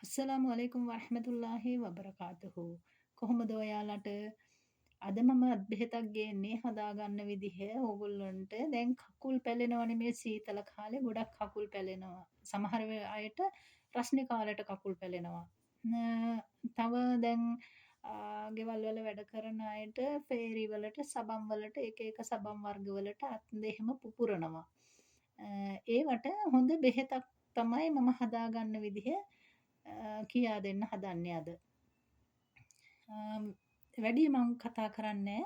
අස්සලාමු අලයිකුම් වරහමතුල්ලාහි වබරකාතුහු. කොහොමද ඔයාලට? අද මම බෙහෙතක් ගේන්නේ හදාගන්න විදිහ ඕගොල්ලන්ට. දැන් කකුල් පැලෙනවනේ මේ සීතල කාලේ ගොඩක් කකුල් පැලෙනවා. සමහර අයට රස්නේ කාලෙට කකුල් පැලෙනවා. තව දැන් ගෙවල් වල වැඩ කරන අයට ෆේරි වලට සබන් වලට එක එක සබන් වර්ග වලට අත් දෙහෙම පුපුරනවා. ඒවට හොඳ බෙහෙතක් තමයි මම හදාගන්න විදිහ කියා දෙන්න හදන්නේ අද. වැඩිය මම කතා කරන්නේ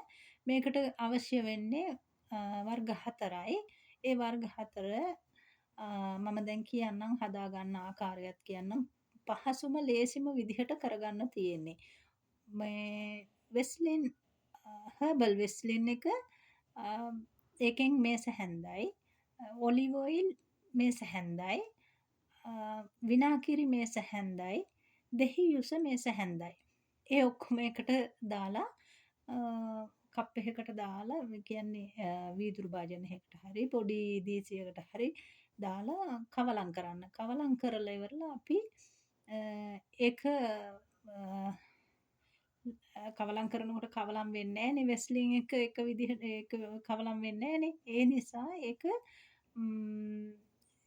මේකට අවශ්‍ය වෙන්නේ වර්ග 4යි. ඒ වර්ග 4 මම දැන් කියන්නම් හදාගන්න ආකාරයත් කියන්නම්. පහසුම ලේසිම විදිහට කරගන්න තියෙන්නේ. මේ වෙස්ලින් හර්බල් වෙස්ලින් එක ඒකෙන් මේස හැන්දයි. Olive oil මේස හැන්දයි. විනාකිරි මේස හැන්දයි. දෙහි යුස මේස හැන්දයි. ඒ ඔක්කොම එකට දාලා කප් එකකට දාලා කියන්නේ වීදුරු භාජනයකට හරි පොඩි දීසියකට හරි දාලා කවලම් කරන්න. කවලම් කරලා ඉවරලා අපි ඒක කවලම් කරනකොට කවලම් වෙන්නේ නෑනේ වෙස්ලින් එක විදිහට ඒක කවලම් වෙන්නේ නෑනේ. ඒ නිසා ඒක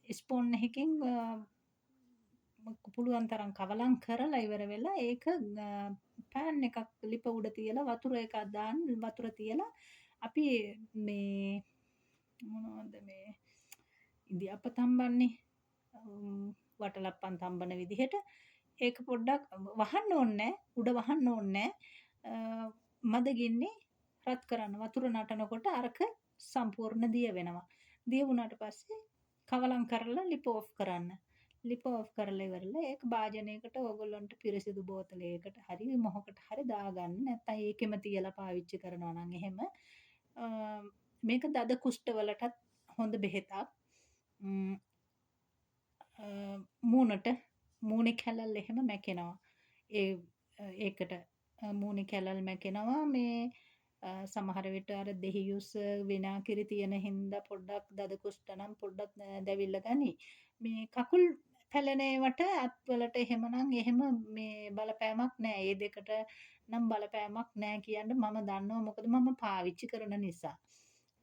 ස්පූන් එකකින් පුළුවන් තරම් කවලම් කරලා ඉවර වෙලා ඒක පෑන් එකක් ලිප උඩ තියලා වතුර එකක් දාන්න වතුර තියලා අපි මේ මොනවද මේ ඉදියප්ප තම්බන්නේ වටලප්පන් තම්බන විදිහට ඒක පොඩ්ඩක් වහන්න ඕනේ උඩ වහන්න ඕනේ මද ගින්නේ රත් කරන්න වතුර නටනකොට අරක සම්පූර්ණ දිය වෙනවා. දිය වුණාට පස්සේ කවලම් කරලා ලිප ඔෆ් කරන්න. ලිප ඔෆ් කරලා ඉවරලා ඒක භාජනයකට ඕගොල්ලන්ට පිරිසිදු බෝතලයකට හරි මොහොකට හරි දාගන්න. නැත්නම් ඒකෙම තියලා පාවිච්චි කරනවා නම් එහෙම. මේක දද කුෂ්ඨ වලටත් හොඳ බෙහෙතක්. මූණට මූණේ කැලල් එහෙම මැකෙනවා. ඒකට මූණේ කැලල් මැකෙනවා මේ සමහර විට අර දෙහියුස් විනාකිරි තියෙන හින්දා පොඩ්ඩක් දද කුෂ්ඨ නම් පොඩ්ඩක් දැවිල්ල ගනි. මේ කකුල් පැලෙන ඒවට අත්වලට එහෙමනම් එහෙම මේ බලපෑමක් නෑ. ඒ දෙකට නම් බලපෑමක් නෑ කියන්න මම දන්නවා. මොකද මම පාවිච්චි කරන නිසා.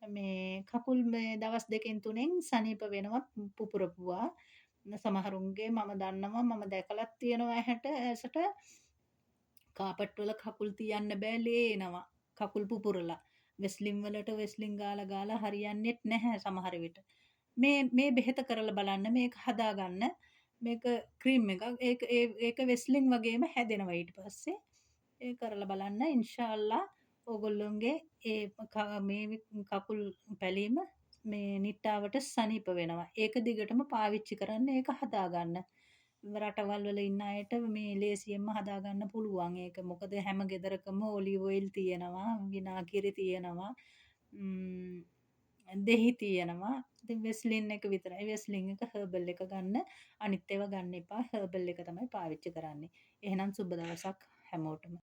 මේ කකුල් මේ දවස් 2කින් 3කින් සනීප වෙනවා පුපුරපුවා. සමහරුන්ගේ මම දන්නවා මම දැකලත් තියෙනවා ඇසට කාපට් වල කකුල් තියන්න බෑ ලේ එනවා. කකුල් පුපුරලා. වෙස්ලින් වලට වෙස්ලින් ගාලා හරියන්නේත් නැහැ සමහර විට. මේ බෙහෙත කරලා බලන්න මේක හදාගන්න. මේක ක්‍රීම් එකක්. ඒක වෙස්ලින් වගේම හැදෙනවා ඊට පස්සේ. ඒ කරලා බලන්න ඉන්ෂාඅල්ලා ඕගොල්ලොන්ගේ මේ කකුල් පැලීම මේ නිට්ටාවට සනීප වෙනවා. ඒක දිගටම පාවිච්චි කරන්න ඒක හදාගන්න. රටවල් වල ඉන්න අයට මේ ලේසියෙන්ම හදාගන්න පුළුවන් ඒක. මොකද හැම ගෙදරකම ඔලිව් ඔයිල් තියෙනවා, විනාගිරි තියෙනවා, දෙහි තියෙනවා. ඉතින් වෙස්ලින් එක විතරයි. වෙස්ලින් එක හර්බල් එක ගන්න. අනිත් ඒවා ගන්න එපා. හර්බල් එක තමයි පාවිච්චි කරන්නේ. එහෙනම් සුබ දවසක් හැමෝටම.